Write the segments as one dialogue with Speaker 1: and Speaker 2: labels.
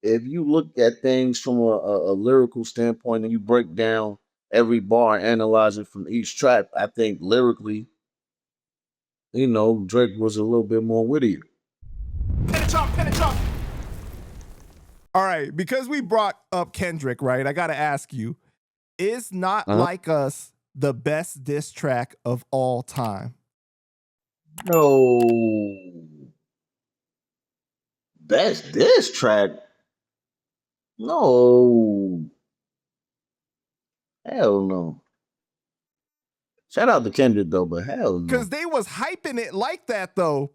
Speaker 1: if you look at things from a lyrical standpoint and you break down every bar and analyze it from each track, I think lyrically, Drake was a little bit more witty.
Speaker 2: All right, because we brought up Kendrick, right? I got to ask you, is Not
Speaker 1: Uh-huh.
Speaker 2: Like Us the best diss track of all time?
Speaker 1: No. Best diss track? No. Hell no. Shout out to Kendrick though, but hell no.
Speaker 2: Because they was hyping it like that though.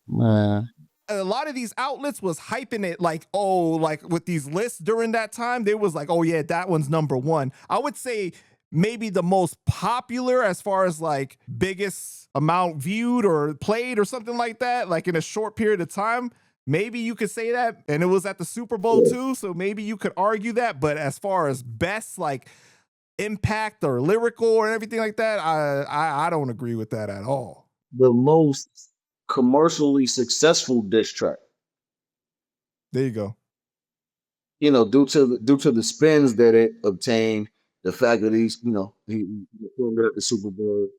Speaker 1: Man.
Speaker 2: A lot of these outlets was hyping it like, oh, like with these lists during that time, they was like, oh yeah, that one's number one. I would say maybe the most popular as far as like biggest amount viewed or played or something like that, like in a short period of time. Maybe you could say that, and it was at the Super Bowl too, so maybe you could argue that. But as far as best like impact or lyrical or everything like that, I don't agree with that at all.
Speaker 1: The most commercially successful diss track.
Speaker 2: There you go.
Speaker 1: Due to the spins that it obtained, the fact that he filmed it at the Super Bowl,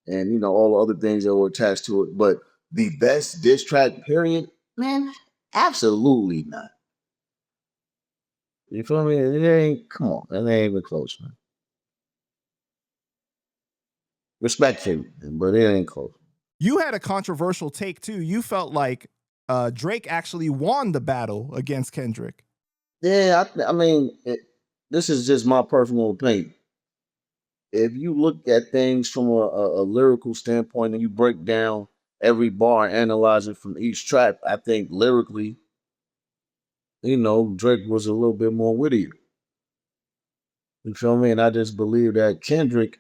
Speaker 1: and all the other things that were attached to it. But the best diss track, period, man, absolutely not. You feel me? It ain't. Come on, that ain't even close, man. Respectfully, but it ain't close.
Speaker 2: You had a controversial take too. You felt like Drake actually won the battle against Kendrick.
Speaker 1: Yeah, I mean, this is just my personal opinion. If you look at things from a lyrical standpoint and you break down every bar and analyze it from each track, I think lyrically, Drake was a little bit more witty. You feel me? And I just believe that Kendrick,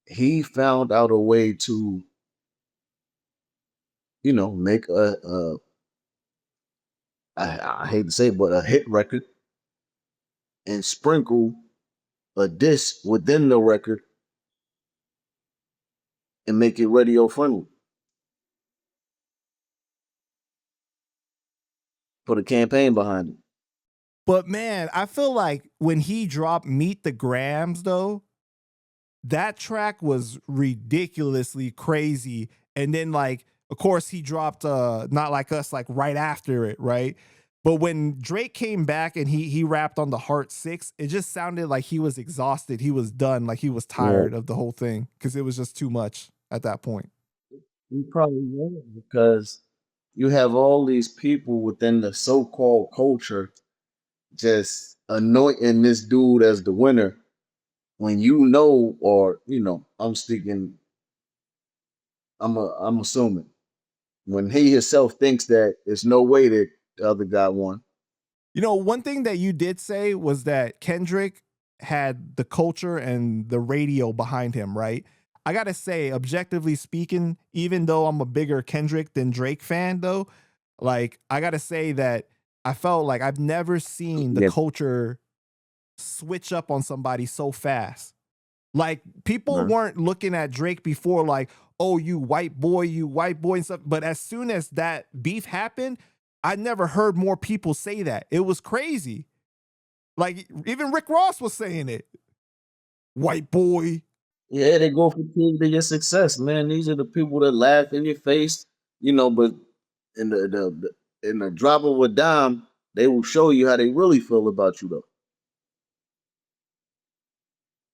Speaker 1: he found out a way to, make I hate to say it, but a hit record and sprinkle a diss within the record and make it radio friendly for the campaign behind it.
Speaker 2: But man, I feel like when he dropped Meet the Grams though, that track was ridiculously crazy. And then like, of course, he dropped Not Like Us like right after it, right? But when Drake came back and he rapped on the Heart 6, it just sounded like he was exhausted. He was done, like he was tired of the whole thing because it was just too much at that point.
Speaker 1: You probably won't because you have all these people within the so-called culture just anointing this dude as the winner when I'm assuming when he himself thinks that there's no way that the other guy won.
Speaker 2: One thing that you did say was that Kendrick had the culture and the radio behind him, right? I gotta say, objectively speaking, even though I'm a bigger Kendrick than Drake fan, though, like I gotta say that I felt like I've never seen the culture switch up on somebody so fast. Like people weren't looking at Drake before like, oh, you white boy and stuff. But as soon as that beef happened, I never heard more people say that. It was crazy. Like even Rick Ross was saying it. White boy.
Speaker 1: Yeah, they go for keys to your success, man. These are the people that laugh in your face, but in in the drop of a dime, they will show you how they really feel about you though.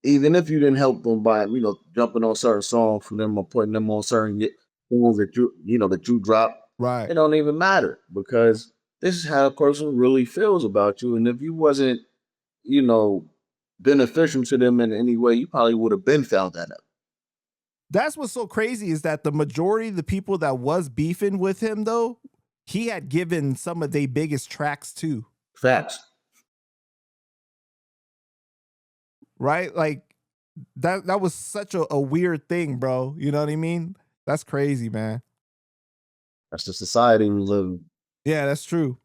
Speaker 1: Even if you didn't help them by, jumping on certain songs from them or putting them on certain songs that you drop,
Speaker 2: Right.
Speaker 1: it don't even matter because this is how a person really feels about you. And if you wasn't, you know, beneficial to them in any way, you probably would have been found that out.
Speaker 2: That's what's so crazy is that the majority of the people that was beefing with him, though, he had given some of their biggest tracks too.
Speaker 1: Facts.
Speaker 2: Right? Like that was such a weird thing, bro. You know what I mean? That's crazy, man.
Speaker 1: That's the society we live in.
Speaker 2: Yeah, that's true.